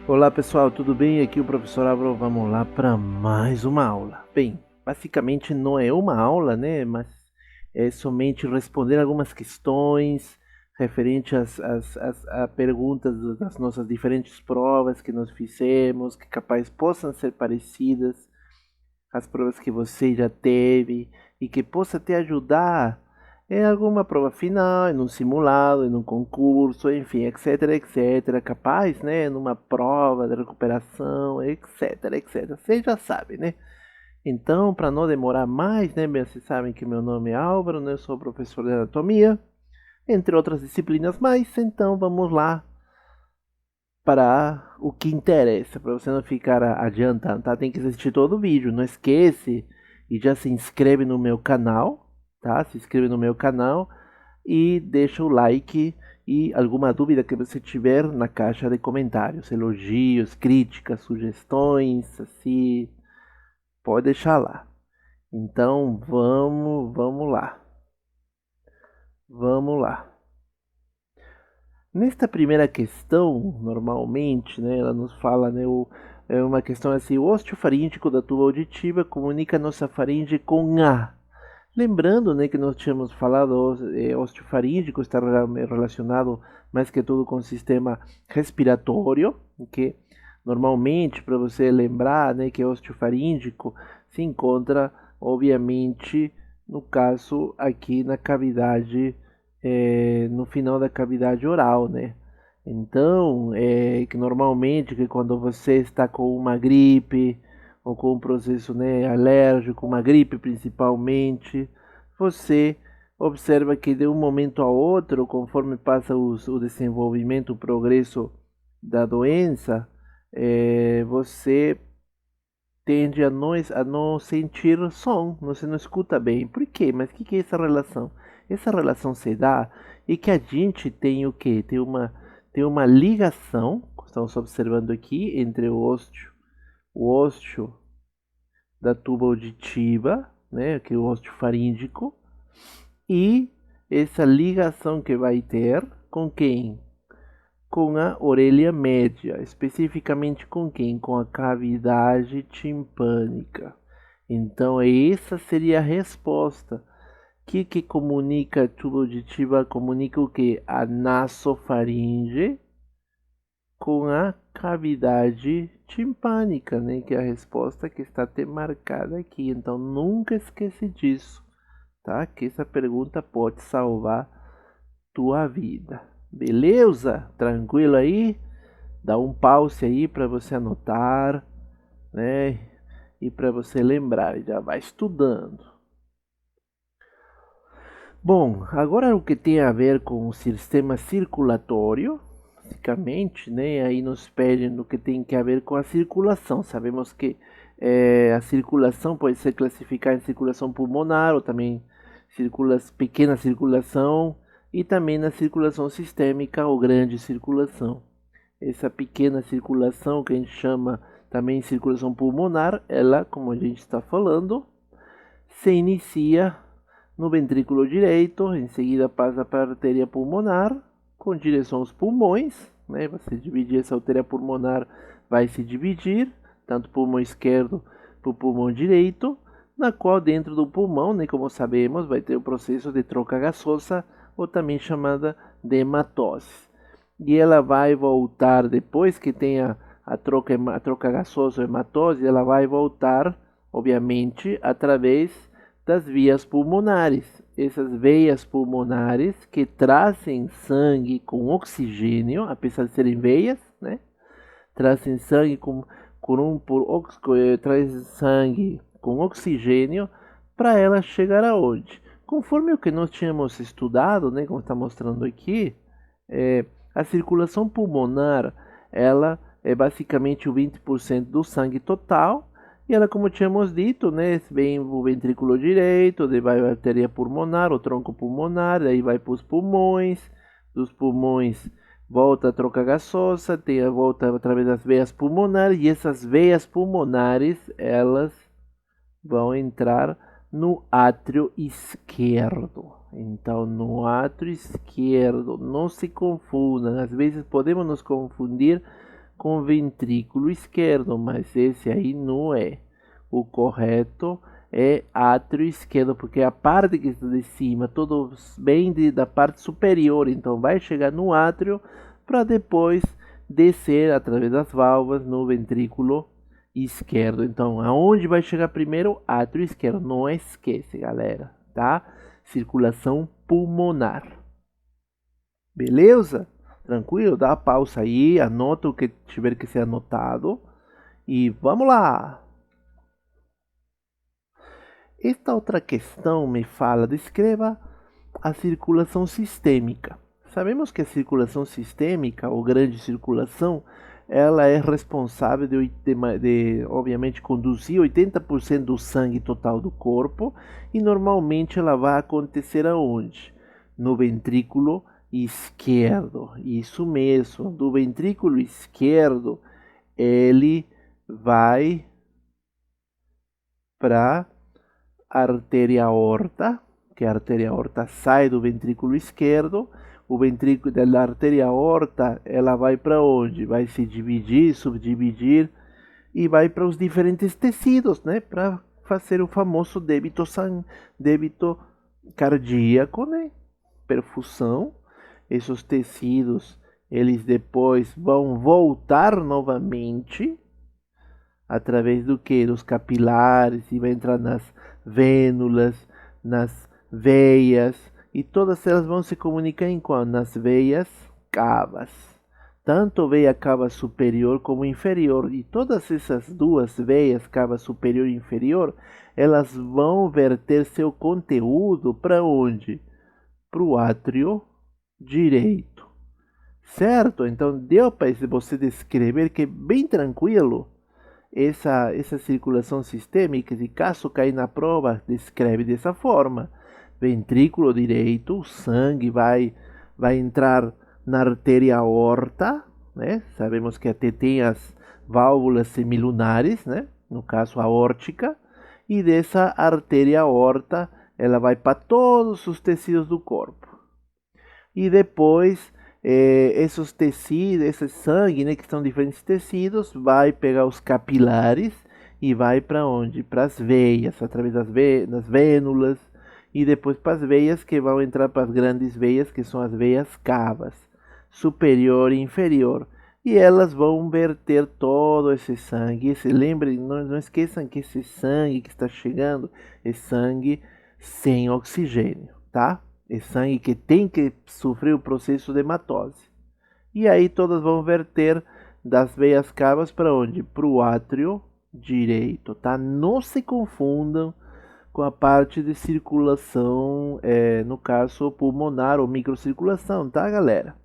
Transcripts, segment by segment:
Olá pessoal, tudo bem? Aqui o professor Álvaro, vamos lá para mais uma aula. Bem, basicamente não é uma aula, né? Mas é somente responder algumas questões referentes a perguntas das nossas diferentes provas que nós fizemos, que capaz possam ser parecidas às provas que você já teve e que possa te ajudar em alguma prova final, em um simulado, em um concurso, enfim, etc, etc, capaz, né, numa prova de recuperação, etc, etc. Você já sabe, né? Então, para não demorar mais, né, vocês sabem que meu nome é Álvaro, né, eu sou professor de anatomia, entre outras disciplinas mais, então vamos lá para o que interessa, para você não ficar adiantando, tá? Tem que assistir todo o vídeo, não esquece e já se inscreve no meu canal, tá? Se inscreve no meu canal e deixa o like e alguma dúvida que você tiver na caixa de comentários, elogios, críticas, sugestões, assim, pode deixar lá. Então vamos lá. Vamos lá. Nesta primeira questão, normalmente, né, ela nos fala, né, é uma questão assim, o ósseo faríngeo da tuba auditiva comunica a nossa faringe com a. Lembrando, né, que nós tínhamos falado, ósseo faríngeo está relacionado mais que tudo com o sistema respiratório, que normalmente, para você lembrar, né, que ósseo faríngeo se encontra, obviamente, no caso aqui na cavidade no final da cavidade oral, né? Então, que normalmente que quando você está com uma gripe ou com um processo, né, alérgico, uma gripe principalmente, você observa que de um momento a outro, conforme passa o desenvolvimento, o progresso da doença, você tende a não sentir som, você não escuta bem. Por quê? Mas o que é essa relação? Essa relação se dá e que a gente tem o quê? Tem uma ligação, estamos observando aqui, entre o ósseo da tuba auditiva, né, que é o ósseo faríngeo, e essa ligação que vai ter com quem? Com a orelha média, especificamente com quem? Com a cavidade timpânica. Então, essa seria a resposta. O que comunica a tuba auditiva? Comunica o que? A nasofaringe com a cavidade timpânica, né? Que é a resposta que está até marcada aqui. Então, nunca esquece disso, tá? Que essa pergunta pode salvar tua vida. Beleza? Tranquilo aí? Dá um pause aí para você anotar, né? E para você lembrar, já vai estudando. Bom, agora o que tem a ver com o sistema circulatório, basicamente, né? Aí nos pedem no que tem a ver com a circulação. Sabemos que a circulação pode ser classificada em circulação pulmonar ou também pequena circulação e também na circulação sistêmica ou grande circulação. Essa pequena circulação que a gente chama também circulação pulmonar, ela, como a gente está falando, se inicia no ventrículo direito, em seguida passa para a artéria pulmonar, com direção aos pulmões, né? Você dividir essa artéria pulmonar, vai se dividir, tanto o pulmão esquerdo para o pulmão direito, na qual dentro do pulmão, né, como sabemos, vai ter o processo de troca gasosa, ou também chamada de hematose. E ela vai voltar, depois que tenha a troca gasosa ou hematose, ela vai voltar, obviamente, através das vias pulmonares. Essas veias pulmonares que trazem sangue com oxigênio, apesar de serem veias, né? Trazem sangue traz sangue com oxigênio para ela chegar aonde? Conforme o que nós tínhamos estudado, né, como está mostrando aqui, a circulação pulmonar, ela é basicamente o 20% do sangue total, e ela, como tínhamos dito, né, vem o ventrículo direito, daí vai a artéria pulmonar, o tronco pulmonar, daí vai para os pulmões, dos pulmões volta a troca gasosa, tem a volta através das veias pulmonares, e essas veias pulmonares, elas vão entrar no átrio esquerdo. Então, no átrio esquerdo, não se confundam. Às vezes podemos nos confundir com ventrículo esquerdo, mas esse aí não é. O correto é átrio esquerdo, porque a parte que está de cima, todo bem da parte superior, então vai chegar no átrio para depois descer através das válvulas no ventrículo esquerdo. Então, aonde vai chegar primeiro? Átrio esquerdo. Não esquece, galera, tá? Circulação pulmonar. Beleza? Tranquilo? Dá a pausa aí, anota o que tiver que ser anotado e vamos lá! Esta outra questão me fala, descreva a circulação sistêmica. Sabemos que a circulação sistêmica, ou grande circulação, ela é responsável obviamente, conduzir 80% do sangue total do corpo e normalmente ela vai acontecer aonde? No ventrículo esquerdo. Isso mesmo, do ventrículo esquerdo ele vai para a artéria aorta, que a artéria aorta sai do ventrículo esquerdo. O ventrículo da artéria aorta, ela vai para onde? Vai se dividir, subdividir e vai para os diferentes tecidos, né? Para fazer o famoso débito cardíaco, né? Perfusão. Esses tecidos, eles depois vão voltar novamente através do que? Dos capilares, e vai entrar nas vênulas, nas veias, e todas elas vão se comunicar em qual? Nas veias cavas. Tanto veia cava superior como inferior, e todas essas duas veias, cava superior e inferior, elas vão verter seu conteúdo para onde? Para o átrio direito. Certo? Então deu para você descrever que é bem tranquilo essa circulação sistêmica. Se caso cair na prova, descreve dessa forma: ventrículo direito, o sangue vai entrar na artéria aorta, né? Sabemos que até tem as válvulas semilunares, né? No caso aórtica, e dessa artéria aorta ela vai para todos os tecidos do corpo. E depois esses tecidos, esse sangue, né, que são diferentes tecidos, vai pegar os capilares e vai para onde? Para as veias, através das vênulas, e depois para as veias, que vão entrar para as grandes veias, que são as veias cavas, superior e inferior. E elas vão verter todo esse sangue. Lembrem, não esqueçam que esse sangue que está chegando é sangue sem oxigênio, tá? É sangue que tem que sofrer o processo de hematose. E aí todas vão verter das veias cavas para onde? Para o átrio direito, tá? Não se confundam com a parte de circulação, no caso pulmonar ou microcirculação, tá, galera?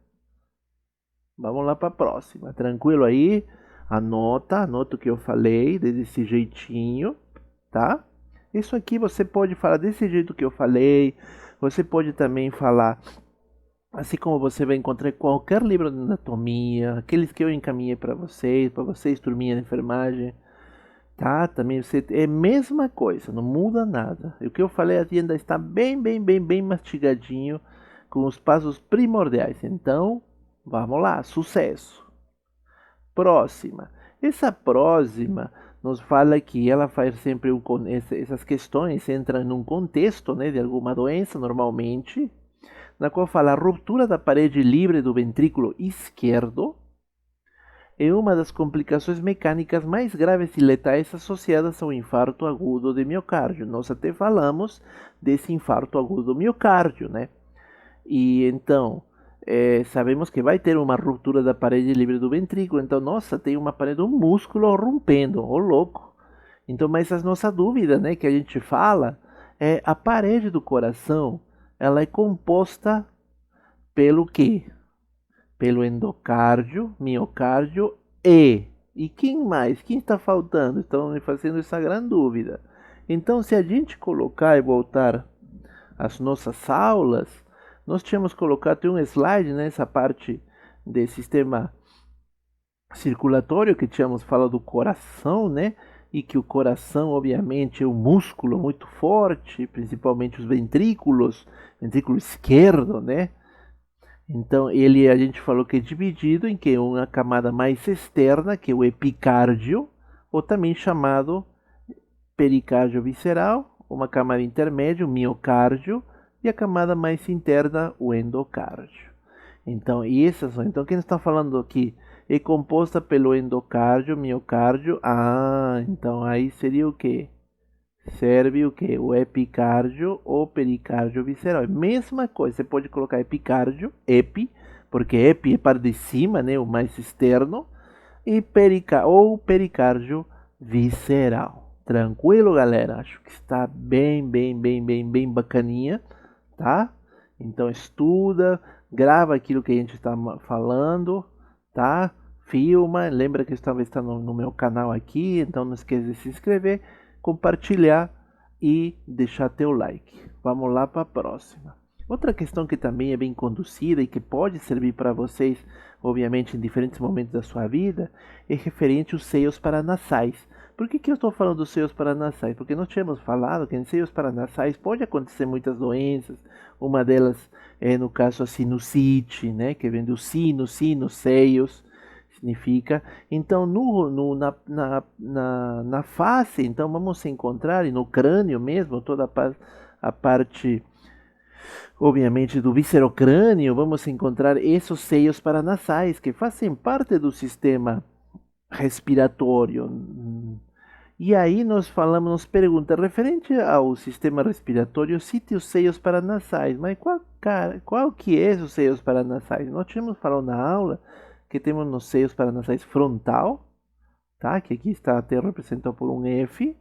Vamos lá para a próxima. Tranquilo aí? Anota o que eu falei desse jeitinho, tá? Isso aqui você pode falar desse jeito que eu falei. Você pode também falar, assim como você vai encontrar em qualquer livro de anatomia, aqueles que eu encaminhei para vocês, turminha de enfermagem, tá? Também é a mesma coisa, não muda nada. E o que eu falei aqui ainda está bem mastigadinho, com os passos primordiais. Então, vamos lá, sucesso. Próxima. Essa próxima nos fala que ela faz sempre essas questões entram num contexto, né, de alguma doença, normalmente, na qual fala a ruptura da parede livre do ventrículo esquerdo é uma das complicações mecânicas mais graves e letais associadas ao infarto agudo de miocárdio. Nós até falamos desse infarto agudo do miocárdio, né? E então, sabemos que vai ter uma ruptura da parede livre do ventrículo. Então, nossa, tem uma parede, um músculo rompendo, ô louco. Então, mas a nossa dúvida, né, que a gente fala, é a parede do coração, ela é composta pelo quê? Pelo endocárdio, miocárdio e quem mais? Quem está faltando? Estão me fazendo essa grande dúvida. Então, se a gente colocar e voltar às nossas aulas, nós tínhamos colocado, tem um slide nessa parte do sistema circulatório que tínhamos falado do coração, né? E que o coração, obviamente, é um músculo muito forte, principalmente os ventrículos, ventrículo esquerdo, né? Então, ele a gente falou que é dividido em que uma camada mais externa, que é o epicárdio, ou também chamado pericárdio visceral, uma camada intermédia, o miocárdio, e a camada mais interna, o endocárdio. Então, então quem está falando aqui é composta pelo endocárdio, miocárdio. Ah, então aí seria o que? Serve o que? O epicárdio ou pericárdio visceral. Mesma coisa, você pode colocar epicárdio, epi, porque epi é para de cima, né, o mais externo, e ou pericárdio visceral. Tranquilo, galera? Acho que está bem bacaninha, tá? Então estuda, grava aquilo que a gente está falando, tá? Filma, lembra que está no meu canal aqui, então não esqueça de se inscrever, compartilhar e deixar teu like. Vamos lá para a próxima. Outra questão que também é bem conduzida e que pode servir para vocês, obviamente, em diferentes momentos da sua vida, é referente aos seios paranasais. Por que eu estou falando dos seios paranasais? Porque nós tínhamos falado que em seios paranasais pode acontecer muitas doenças. Uma delas é, no caso, a sinusite, né? Que vem do sino, seios, significa. Então, na face, então vamos encontrar, e no crânio mesmo, toda a parte, obviamente, do viscerocrânio, vamos encontrar esses seios paranasais, que fazem parte do sistema respiratório. E aí nos pergunta, referente ao sistema respiratório, cite os seios paranasais. Mas qual que é os seios paranasais? Nós tínhamos falado na aula que temos nos seios paranasais frontal, tá? Que aqui está até representado por um F,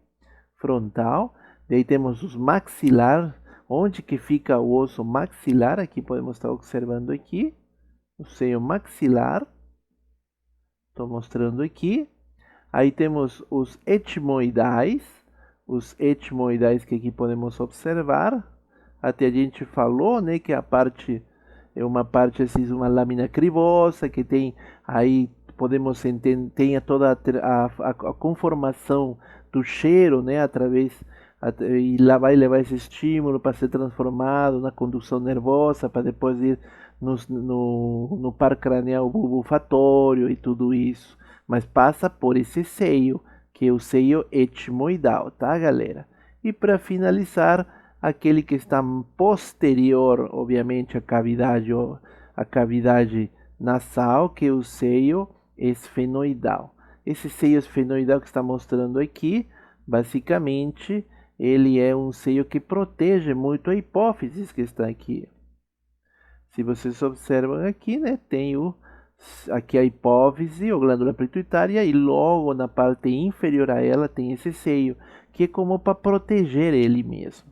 frontal. Daí temos os maxilar, onde que fica o osso maxilar, aqui podemos estar observando aqui, o seio maxilar. Estou mostrando aqui. Aí temos os etmoidais que aqui podemos observar. Até a gente falou, né, que a parte é uma parte assim, uma lâmina cribosa que tem aí podemos entender tem toda a conformação do cheiro, né, através e lá vai levar esse estímulo para ser transformado na condução nervosa para depois ir no par cranial bulbofatório e tudo isso, mas passa por esse seio, que é o seio etmoidal, tá, galera? E para finalizar, aquele que está posterior, obviamente, à cavidade nasal, que é o seio esfenoidal. Esse seio esfenoidal que está mostrando aqui, basicamente, ele é um seio que protege muito a hipófise que está aqui. Se vocês observam aqui, né, tem aqui a hipófise, ou glândula pituitária, e logo na parte inferior a ela tem esse seio, que é como para proteger ele mesmo.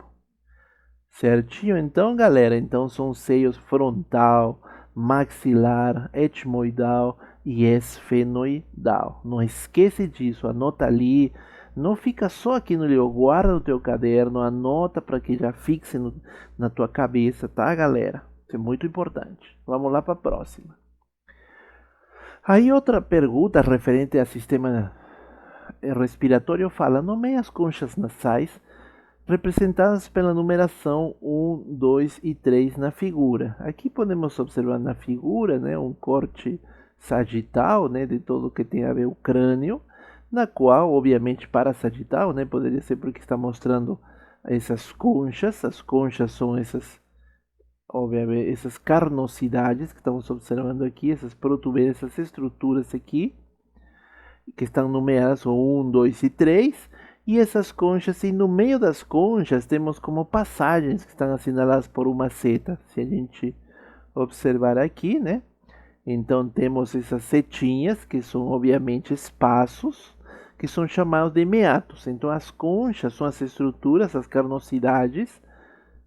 Certinho? Então, galera, então são seios frontal, maxilar, etmoidal e esfenoidal. Não esquece disso, anota ali. Não fica só aqui no livro, guarda no teu caderno, anota para que já fixe na tua cabeça, tá, galera? Isso é muito importante. Vamos lá para a próxima. Aí outra pergunta referente ao sistema respiratório fala, nomeia as conchas nasais representadas pela numeração 1, 2 e 3 na figura. Aqui podemos observar na figura, né, um corte sagital, né, de tudo que tem a ver o crânio, na qual, obviamente, para sagital, né, poderia ser porque está mostrando essas conchas. As conchas são obviamente, essas carnosidades que estamos observando aqui, essas protuberâncias, essas estruturas aqui, que estão nomeadas 1, 2 e 3, e essas conchas, e no meio das conchas temos como passagens que estão assinaladas por uma seta, se a gente observar aqui, né? Então temos essas setinhas, que são obviamente espaços, que são chamados de meatos. Então as conchas são as estruturas, as carnosidades,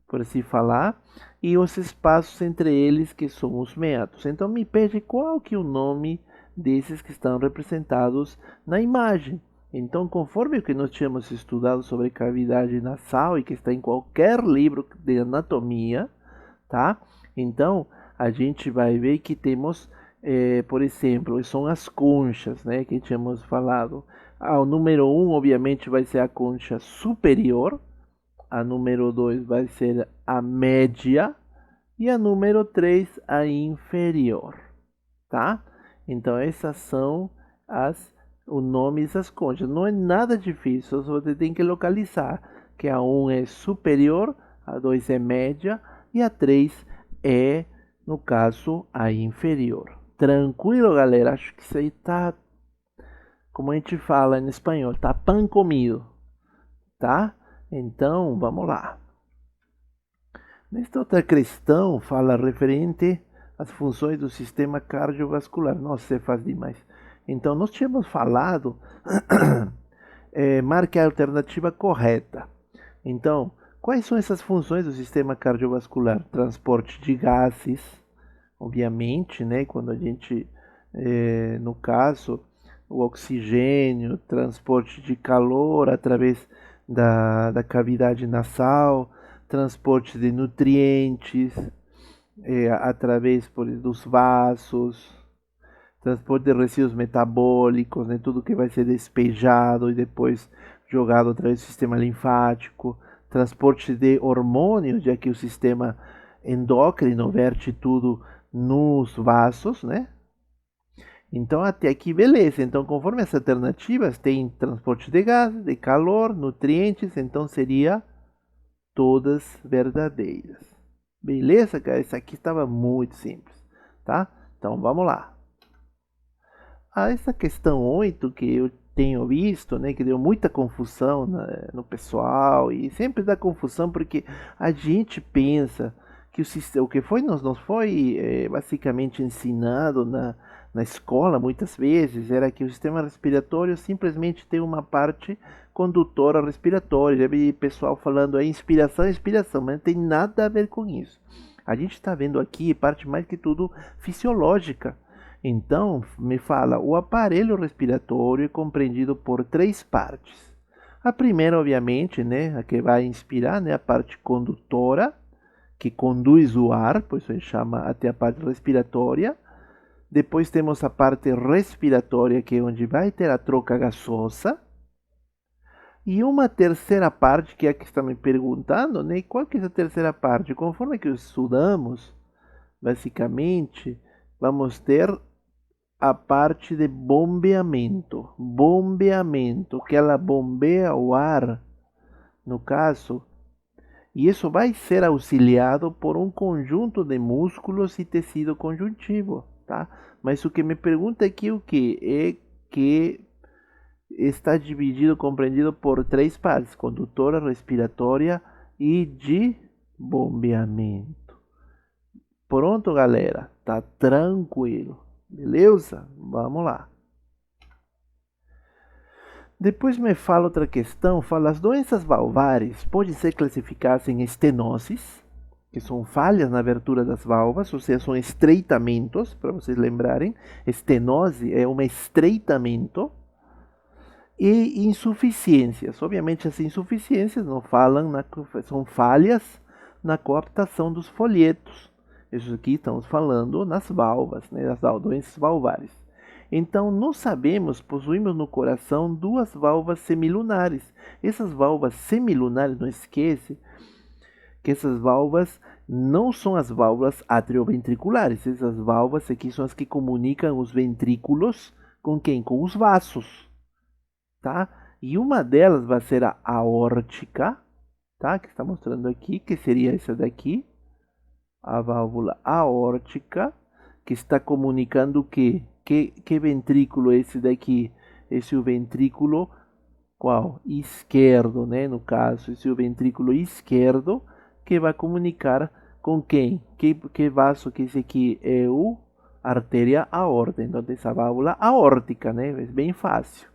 por assim falar, e os espaços entre eles que são os meatos. Então me pede qual que é o nome desses que estão representados na imagem. Então, conforme o que nós tínhamos estudado sobre cavidade nasal e que está em qualquer livro de anatomia, tá? Então, a gente vai ver que temos, por exemplo, são as conchas, né, que tínhamos falado. O número 1, obviamente, vai ser a concha superior. A número 2 vai ser a média. E a número 3, a inferior, tá? Então essas são o nome dessas conchas. Não é nada difícil, só você tem que localizar que a 1 é superior, a 2 é média e a 3 é, no caso, a inferior. Tranquilo, galera? Acho que isso aí tá, como a gente fala em espanhol, tá pan comido, tá? Então, vamos lá. Nesta outra questão, fala referente às funções do sistema cardiovascular. Nossa, você faz demais. Então, nós tínhamos falado, marque a alternativa correta. Então, quais são essas funções do sistema cardiovascular? Transporte de gases, obviamente, né? Quando a gente, no caso, o oxigênio, transporte de calor através da cavidade nasal, transporte de nutrientes, através dos vasos, transporte de resíduos metabólicos, né, tudo que vai ser despejado e depois jogado através do sistema linfático, transporte de hormônios, já que o sistema endócrino verte tudo nos vasos, né? Então até aqui beleza. Então conforme as alternativas tem transporte de gases, de calor, nutrientes, então seria todas verdadeiras. Beleza, cara? Isso aqui estava muito simples, tá? Então vamos lá. Essa questão 8 que eu tenho visto, né, que deu muita confusão no pessoal e sempre dá confusão porque a gente pensa que o que foi nos foi basicamente ensinado na escola muitas vezes era que o sistema respiratório simplesmente tem uma parte condutora respiratória. Já vi pessoal falando aí inspiração, expiração, mas não tem nada a ver com isso. A gente está vendo aqui parte mais que tudo fisiológica. Então, me fala, o aparelho respiratório é compreendido por três partes. A primeira, obviamente, né, a que vai inspirar, né, a parte condutora, que conduz o ar, por isso a gente chama até a parte respiratória. Depois temos a parte respiratória, que é onde vai ter a troca gasosa. E uma terceira parte, que é a que está me perguntando, né, qual que é essa terceira parte? Conforme que estudamos, basicamente, vamos ter a parte de bombeamento. Bombeamento, que ela bombeia o ar, no caso, e isso vai ser auxiliado por um conjunto de músculos e tecido conjuntivo, tá? Mas o que me pergunta aqui o que é que está dividido, compreendido por três partes: condutora, respiratória e de bombeamento. Pronto, galera, tá tranquilo. Beleza? Vamos lá. Depois me fala outra questão, fala as doenças valvares podem ser classificadas em estenoses, que são falhas na abertura das válvulas, ou seja, são estreitamentos, para vocês lembrarem. Estenose é um estreitamento. E insuficiências. Obviamente as insuficiências não falam, são falhas na coaptação dos folhetos. Isso aqui estamos falando nas válvulas, né, das doenças valvares. Então, nós sabemos, possuímos no coração duas válvulas semilunares. Essas válvulas semilunares, não esquece que essas válvulas não são as válvulas atrioventriculares. Essas válvulas aqui são as que comunicam os ventrículos com quem? Com os vasos, tá? E uma delas vai ser a aórtica, tá? Que está mostrando aqui, que seria essa daqui, a válvula aórtica, que está comunicando o quê? Que ventrículo é esse daqui? Esse é o ventrículo qual? Esquerdo, né? No caso, esse é o ventrículo esquerdo que vai comunicar com quem? Que vaso que esse aqui é o artéria aorta. Então, essa válvula aórtica, né? É bem fácil.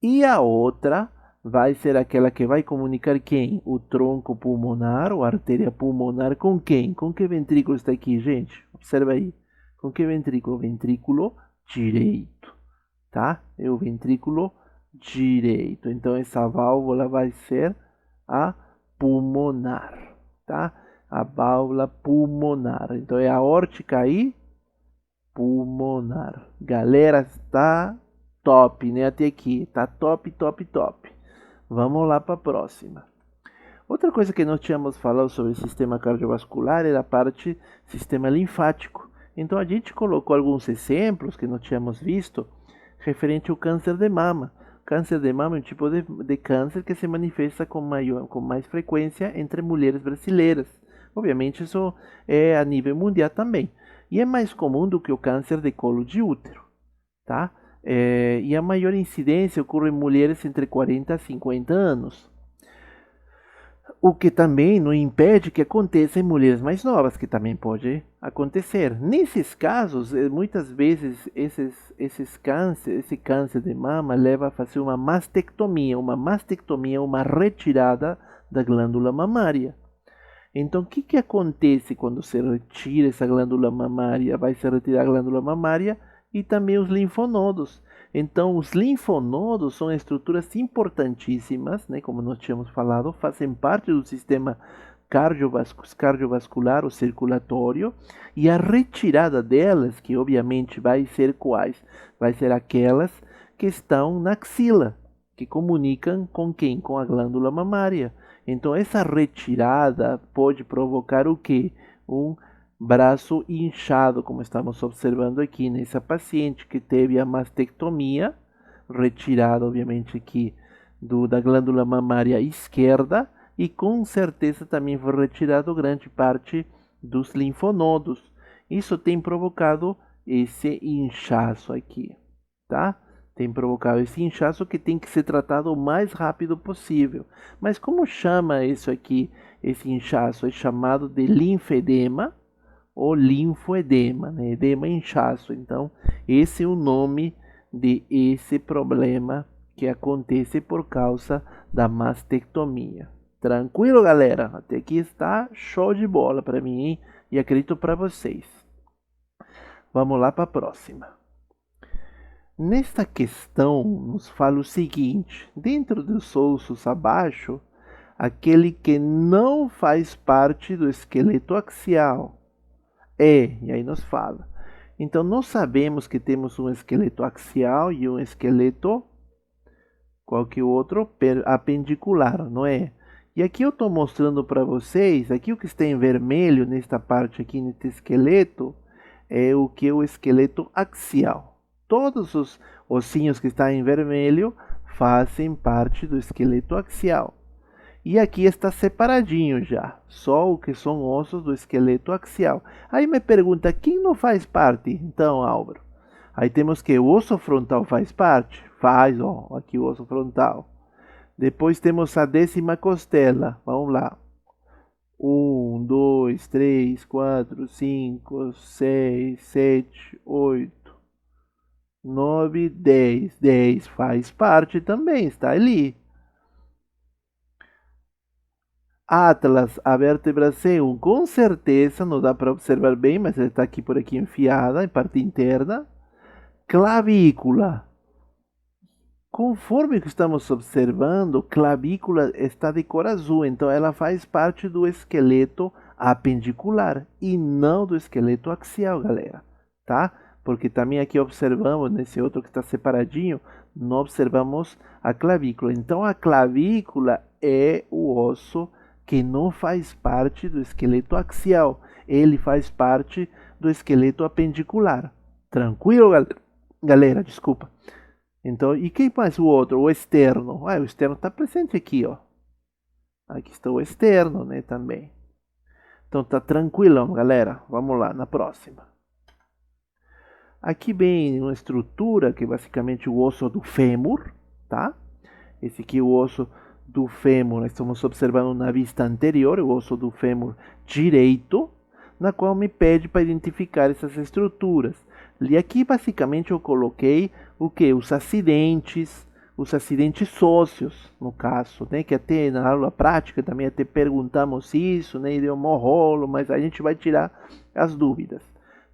E a outra vai ser aquela que vai comunicar quem? O tronco pulmonar, ou artéria pulmonar, com quem? Com que ventrículo está aqui, gente? Observa aí. Com que ventrículo? Ventrículo direito, tá? É o ventrículo direito. Então, essa válvula vai ser a pulmonar, tá? A válvula pulmonar. Então, é a aórtica e pulmonar. Galera, está top, né? Até aqui. Tá top, top, top. Vamos lá para a próxima. Outra coisa que nós tínhamos falado sobre o sistema cardiovascular era a parte sistema linfático. Então a gente colocou alguns exemplos que nós tínhamos visto referente ao câncer de mama. Câncer de mama é um tipo de câncer que se manifesta com mais frequência entre mulheres brasileiras. Obviamente isso é a nível mundial também. E é mais comum do que o câncer de colo de útero, tá? E a maior incidência ocorre em mulheres entre 40 e 50 anos. O que também não impede que aconteça em mulheres mais novas, que também pode acontecer. Nesses casos, muitas vezes esse câncer de mama leva a fazer uma mastectomia. Uma mastectomia é uma retirada da glândula mamária. Então, o que acontece quando se retira essa glândula mamária? Vai se retirar a glândula mamária e também os linfonodos. Então, os linfonodos são estruturas importantíssimas, né, como nós tínhamos falado, fazem parte do sistema cardiovascular ou circulatório, e a retirada delas, que obviamente vai ser quais? Vai ser aquelas que estão na axila, que comunicam com quem? Com a glândula mamária. Então, essa retirada pode provocar o quê? Um braço inchado, como estamos observando aqui nessa paciente que teve a mastectomia, retirada obviamente aqui da glândula mamária esquerda, e com certeza também foi retirado grande parte dos linfonodos. Isso tem provocado esse inchaço aqui, tá? Tem provocado esse inchaço que tem que ser tratado o mais rápido possível. Mas como chama isso aqui, esse inchaço? É chamado de linfedema, ou linfoedema, né? Edema inchaço. Então, esse é o nome de esse problema que acontece por causa da mastectomia. Tranquilo, galera? Até aqui está show de bola para mim, hein? E acredito para vocês. Vamos lá para a próxima. Nesta questão, nos fala o seguinte: dentro dos ossos abaixo, aquele que não faz parte do esqueleto axial, e aí nos fala. Então, nós sabemos que temos um esqueleto axial e um esqueleto, qual que o outro? Apendicular, não é? E aqui eu estou mostrando para vocês, aqui o que está em vermelho, nesta parte aqui, nesse esqueleto, é o que é o esqueleto axial. Todos os ossinhos que estão em vermelho fazem parte do esqueleto axial. E aqui está separadinho já, só o que são ossos do esqueleto axial. Aí me pergunta, quem não faz parte? Então, Álvaro, aí temos que o osso frontal faz parte? Faz, ó, aqui o osso frontal. Depois temos a 10ª costela, vamos lá. 1, 2, 3, 4, 5, 6, 7, 8, 9, 10. 10 faz parte também, está ali. Atlas, a vértebra C1, com certeza, não dá para observar bem, mas ela está aqui por aqui enfiada, em parte interna. Clavícula. Conforme que estamos observando, clavícula está de cor azul, então ela faz parte do esqueleto apendicular e não do esqueleto axial, galera, tá? Porque também aqui observamos, nesse outro que está separadinho, não observamos a clavícula. Então a clavícula é o osso que não faz parte do esqueleto axial, ele faz parte do esqueleto apendicular. Tranquilo, galera? Desculpa. Então, e quem mais o outro? O externo. O externo está presente aqui, ó. Aqui está o externo, né, também. Então tá tranquilão, galera. Vamos lá, na próxima. Aqui vem uma estrutura que é basicamente o osso do fêmur, tá? Esse aqui é o osso do fêmur, nós estamos observando na vista anterior, o osso do fêmur direito, na qual me pede para identificar essas estruturas. E aqui basicamente eu coloquei o que? Os acidentes ósseos, no caso, né? Que até na aula prática também até perguntamos isso, né? E deu um rolo, mas a gente vai tirar as dúvidas,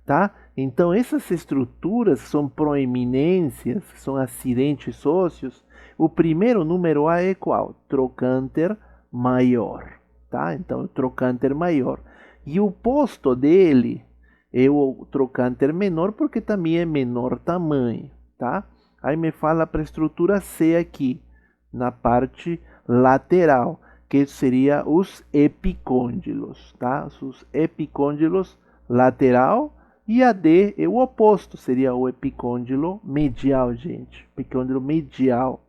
tá? Então essas estruturas são proeminências, são acidentes ósseos. O primeiro número A é qual? Trocânter maior, tá? Então, o trocânter maior. E o oposto dele é o trocânter menor, porque também é menor tamanho, tá? Aí me fala para a estrutura C aqui, na parte lateral, que seria os epicôndilos, tá? Os epicôndilos lateral e a D é o oposto, seria o epicôndilo medial, gente. Epicôndilo medial.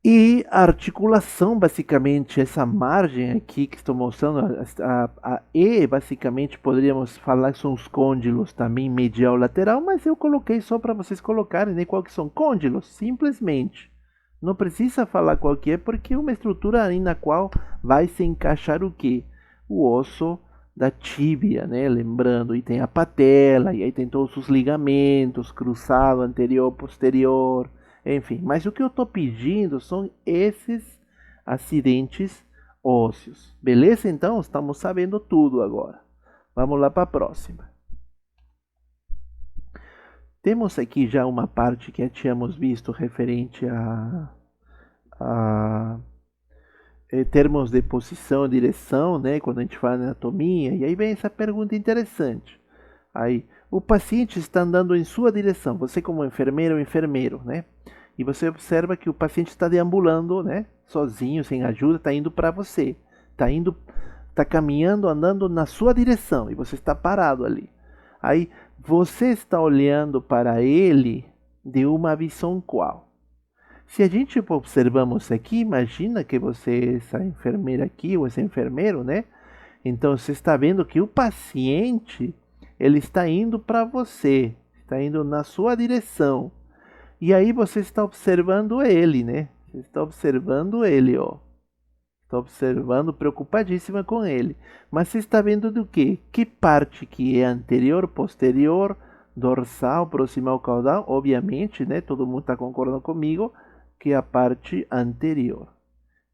E a articulação, basicamente, essa margem aqui que estou mostrando, a E, basicamente, poderíamos falar que são os côndilos também medial lateral, mas eu coloquei só para vocês colocarem, né, qual que são côndilos, simplesmente. Não precisa falar qual que é, porque é uma estrutura ali na qual vai se encaixar o quê? O osso da tíbia, né? Lembrando, e tem a patela, e aí tem todos os ligamentos, cruzado, anterior, posterior, enfim. Mas o que eu estou pedindo são esses acidentes ósseos. Beleza? Então, estamos sabendo tudo agora. Vamos lá para a próxima. Temos aqui já uma parte que tínhamos visto referente a termos de posição e direção, né? Quando a gente fala de anatomia, e aí vem essa pergunta interessante. Aí, o paciente está andando em sua direção, você como enfermeiro ou enfermeiro, né? E você observa que o paciente está deambulando, né? Sozinho, sem ajuda, está indo para você. Está caminhando, andando na sua direção, e você está parado ali. Aí, você está olhando para ele de uma visão qual? Se a gente observamos aqui, imagina que você, essa enfermeira aqui, ou esse enfermeiro, né? Então você está vendo que o paciente, ele está indo para você, está indo na sua direção. E aí você está observando ele, né? Você está observando ele, ó. Está observando, preocupadíssima com ele. Mas você está vendo do quê? Que parte que é anterior, posterior, dorsal, proximal, caudal? Obviamente, né? Todo mundo está concordando comigo que é a parte anterior.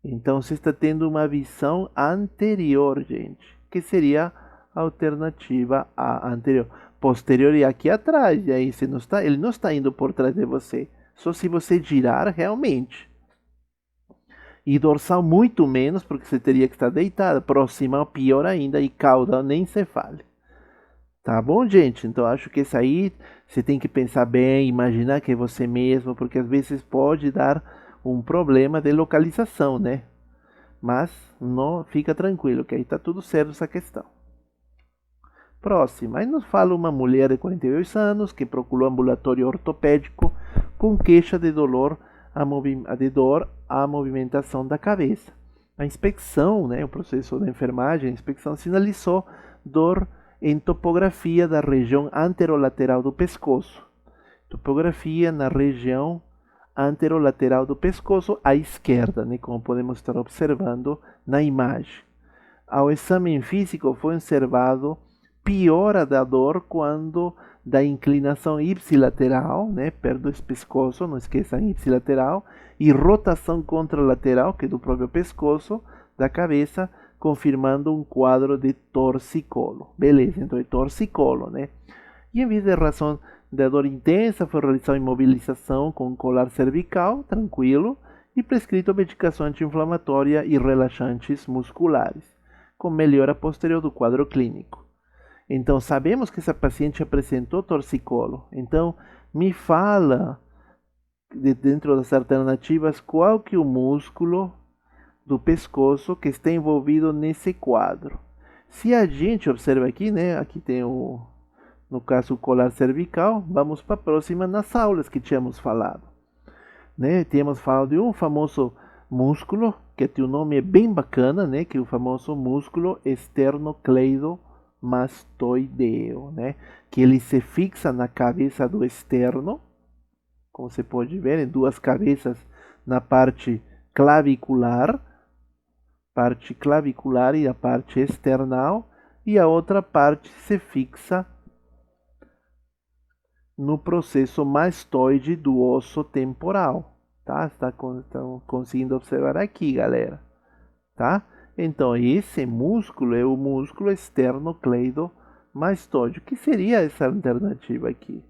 Então você está tendo uma visão anterior, gente, que seria a alternativa A anterior. Posterior e aqui atrás, e aí você não está, ele não está indo por trás de você, só se você girar realmente. E dorsal muito menos, porque você teria que estar deitado. Proximal pior ainda, e caudal nem se fale. Tá bom, gente? Então acho que isso aí você tem que pensar bem, imaginar que é você mesmo, porque às vezes pode dar um problema de localização, né? Mas não fica tranquilo, que aí tá tudo certo essa questão. Próxima, aí nos fala uma mulher de 42 anos que procurou ambulatório ortopédico com queixa de dor à movimentação da cabeça. A inspeção, né, o processo da enfermagem, a inspeção sinalizou dor em topografia da região anterolateral do pescoço. Topografia na região anterolateral do pescoço à esquerda, né, como podemos estar observando na imagem. Ao exame físico foi observado piora da dor quando da inclinação ipsilateral, né, perto do pescoço, não esqueçam ipsilateral, e rotação contralateral, que é do próprio pescoço, da cabeça, confirmando um quadro de torcicolo. Beleza, então é torcicolo, né? E em vez de razão da dor intensa, foi realizada imobilização com colar cervical, tranquilo, e prescrito medicação anti-inflamatória e relaxantes musculares, com melhora posterior do quadro clínico. Então, sabemos que essa paciente apresentou torcicolo. Então, me fala, dentro das alternativas, qual que é o músculo do pescoço que está envolvido nesse quadro. Se a gente observa aqui, né, aqui tem no caso o colar cervical, vamos para a próxima nas aulas que tínhamos falado. Né? Tínhamos falado de um famoso músculo, que tem um nome bem bacana, né, que é o famoso músculo esternocleidomastoideo, né, que ele se fixa na cabeça do externo, como você pode ver, em duas cabeças na parte clavicular e a parte external, e a outra parte se fixa no processo mastoide do osso temporal, tá? Estão conseguindo observar aqui, galera, tá? Então, esse músculo é o músculo esternocleidomastoide. O que seria essa alternativa aqui?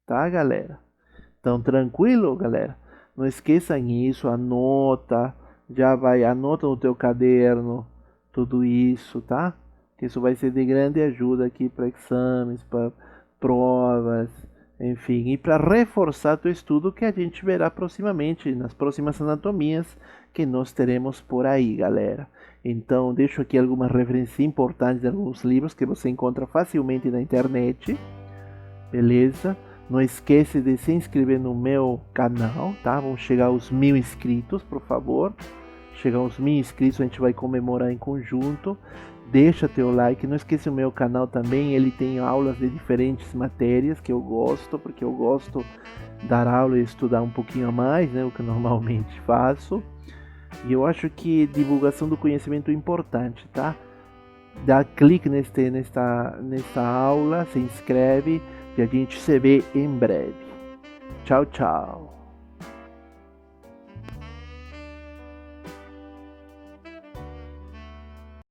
Tá, galera? Então, tranquilo, galera? Não esqueçam isso, anota, anota no teu caderno tudo isso, tá? Que isso vai ser de grande ajuda aqui para exames, para provas, enfim, e para reforçar teu estudo que a gente verá proximamente, nas próximas anatomias que nós teremos por aí, galera. Então, deixo aqui algumas referências importantes de alguns livros que você encontra facilmente na internet, beleza? Não esquece de se inscrever no meu canal, tá? Vamos chegar aos 1000 inscritos, por favor. Chegar aos 1000 inscritos, a gente vai comemorar em conjunto. Deixa teu like, não esqueça o meu canal também, ele tem aulas de diferentes matérias que eu gosto, porque eu gosto de dar aula e estudar um pouquinho a mais, né, o que eu normalmente faço. E eu acho que divulgação do conhecimento é importante, tá? Dá clique nesta aula, se inscreve e a gente se vê em breve. Tchau, tchau.